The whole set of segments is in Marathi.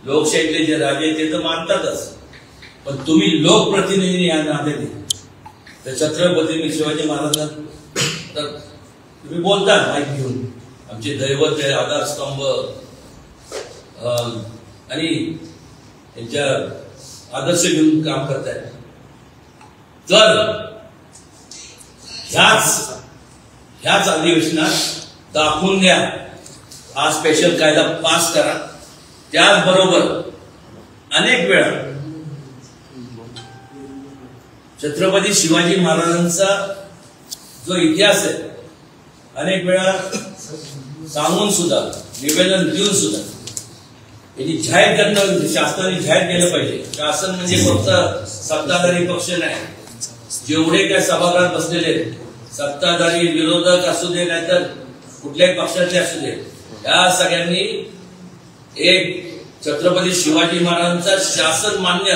लोकशाहीतले जे राजे ते तर मानतातच, पण तुम्ही लोकप्रतिनिधी या नात्याने तर छत्रपती शिवाजी महाराजांना तर तुम्ही बोलता माहिती घेऊन, आमचे दैवत आहे, आधारस्तंभ आणि त्यांच्या आदर्श घेऊन काम करताय. तर ह्याच अधिवेशनात दाखवून द्या, हा स्पेशल कायदा पास करा. त्याचबरोबर अनेक वेळा छत्रपती शिवाजी महाराजांचा जो इतिहास आहे अनेक वेळा सांगून सुद्धा, निवेदन देऊन सुद्धा याची जाहीर करणं शासनाने जाहीर केलं पाहिजे. शासन म्हणजे फक्त सत्ताधारी पक्ष नाही, जेवढे काय सभागृहात बसलेले सत्ताधारी विरोधक असू दे नाहीतर कुठल्याही पक्षाचे असू दे, या सगळ्यांनी एक छत्रपती शिवाजी महाराजांचा शासन मान्य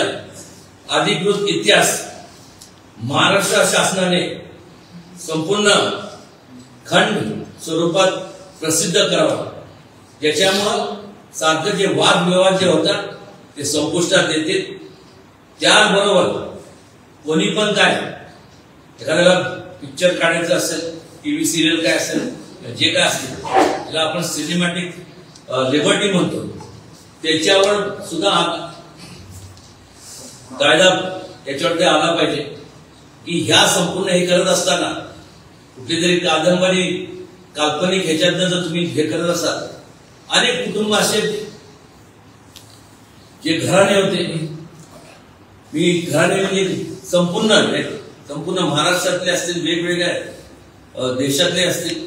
अधिकृत इतिहास महाराष्ट्र शासनाने संपूर्ण खंड स्वरूपात प्रसिद्ध करावा, ज्याच्यामुळं सारखं जे वादविवाद जे होतात ते संपुष्टात येतील. त्याबरोबर कोणी पण काय एखाद्याला पिक्चर काढायचं असेल, टीव्ही सिरियल काय असेल, जे काय असेल त्याला आपण सिनेमॅटिक लिबर्टी म्हणतो, त्याच्यावर सुद्धा कायदा त्याच्यावर आला पाहिजे की ह्या संपूर्ण हे करत असताना कुठली तरी कादंबरी काल्पनिक ह्याच्यातनं जर तुम्ही हे करत असाल, अनेक कुटुंब असे जे घराणे होते, मी घराणे म्हणजे संपूर्ण महाराष्ट्रातले असतील, वेगवेगळ्या देशातले असतील,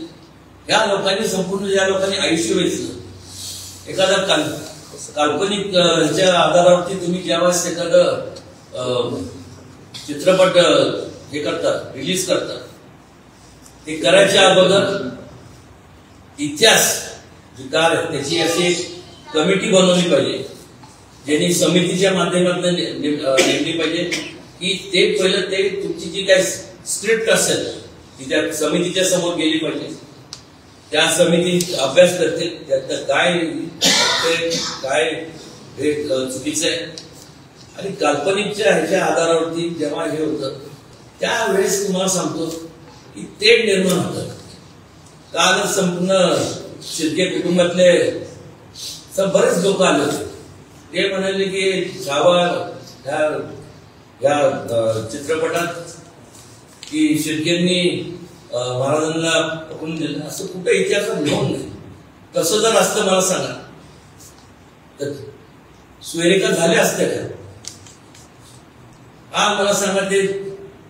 या लोकांनी संपूर्ण ज्या लोकांनी आयुष्य वेचलं, एखादा काल्पनिक ह्याच्या आधारावरती तुम्ही ज्यावेळेस एखादं चित्रपट हे करतात, रिलीज करतात, ते करायच्या अगोदर इतिहास त्याची अशी कमिटी बनवली पाहिजे, ज्यांनी समितीच्या माध्यमातून नेमली पाहिजे की ते पहिलं ते तुमची जी काही स्क्रिप्ट असेल ती त्या समितीच्या समोर गेली पाहिजे. त्या समिती अभ्यास करते त्यात काय हे चुकीचं आहे, आणि काल्पनिकच्या ह्याच्या आधारावरती जेव्हा हे होतं त्यावेळेस तुम्हाला सांगतो की तेढ निर्माण होतं. का संपूर्ण शिर्के कुटुंबातले बरेच लोक आले होते, ते म्हणाले की छावा ह्या चित्रपटात की शिर्केंनी महाराजांना पकडून दिलं, असं कुठं इतिहासात नोंद नाही. तसं जर असतं मला सांगा तर स्वेरिका झाल्या असत्या का? हा मला सांगा.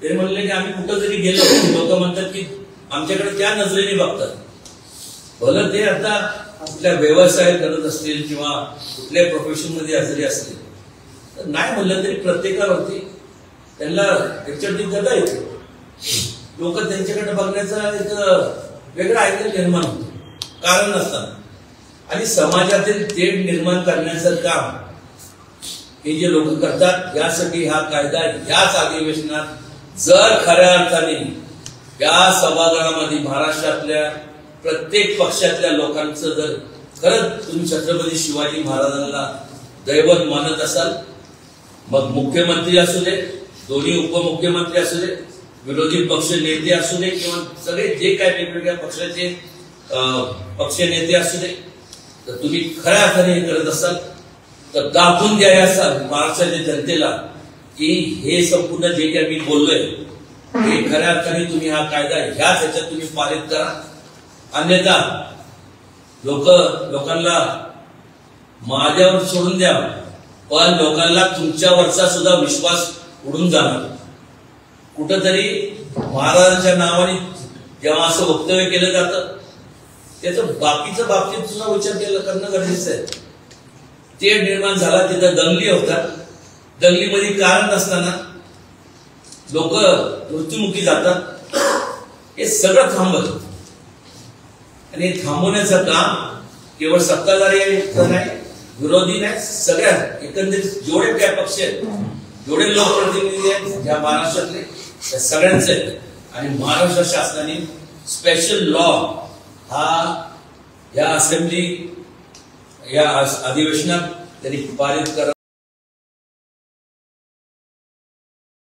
ते म्हणले की आम्ही कुठं जरी गेलो, लोक म्हणतात की आमच्याकडे त्या नजरेने बघतात. भलं ते आता कुठल्या व्यवसाय करत असतील किंवा कुठल्या प्रोफेशन मध्ये जरी असतील तर नाही म्हणलं तरी प्रत्येकावरती त्यांना त्याच्यावरती गदा येते. लोक त्यांच्याकडे बघण्याचा एक वेगळा अँगल निर्माण होतो कारण नसताना. आणि समाजातील तेढ निर्माण करण्याचं काम हे जे लोक करतात, यासाठी हा कायदा याच अधिवेशनात जर खऱ्या अर्थाने या सभागृहामध्ये महाराष्ट्रातल्या प्रत्येक पक्षातल्या लोकांचं जर खरंच तुम्ही छत्रपती शिवाजी महाराजांना दैवत मानत असाल, मग मुख्यमंत्री असू दे, दोन्ही उपमुख्यमंत्री असू दे, विरोधी पक्ष नेते असू दे किंवा सगळे जे काय वेगवेगळ्या पक्षाचे पक्ष नेते असू दे, तर तुम्ही खऱ्या अर्थाने हे करत असाल तर दाखवून द्या या महाराष्ट्राच्या जनतेला की हे संपूर्ण जे काही मी बोललोय हे खऱ्या अर्थाने तुम्ही हा कायदा ह्याच ह्याच्यात तुम्ही पारित करा. अन्यथा लोकांना माझ्यावर सोडून द्या, पण लोकांना तुमच्यावरचा सुद्धा विश्वास उडून जाणार. कुठंतरी महाराजांच्या नावाने जेव्हा असं वक्तव्य केलं जातं त्याचं बाकीच्या बाबतीत सुद्धा विचार करणं गरजेचं आहे. ते निर्माण झाला, तिथं दंगली होतात, दंगलीमध्ये कारण नसताना लोक मृत्युमुखी जातात. हे सगळं थांबलं आणि थांबवण्याचं काम केवळ सत्ताधारी नाही, विरोधी नाही, सगळ्या एकंदरीत जेवढे काय पक्ष आहेत, जेवढे लोकप्रतिनिधी आहेत या महाराष्ट्रातले त्या सगळ्यांचे आहेत. आणि महाराष्ट्र शासनाने स्पेशल लॉ हा या असेंब्ली या अधिवेशनात त्यांनी पारित करा.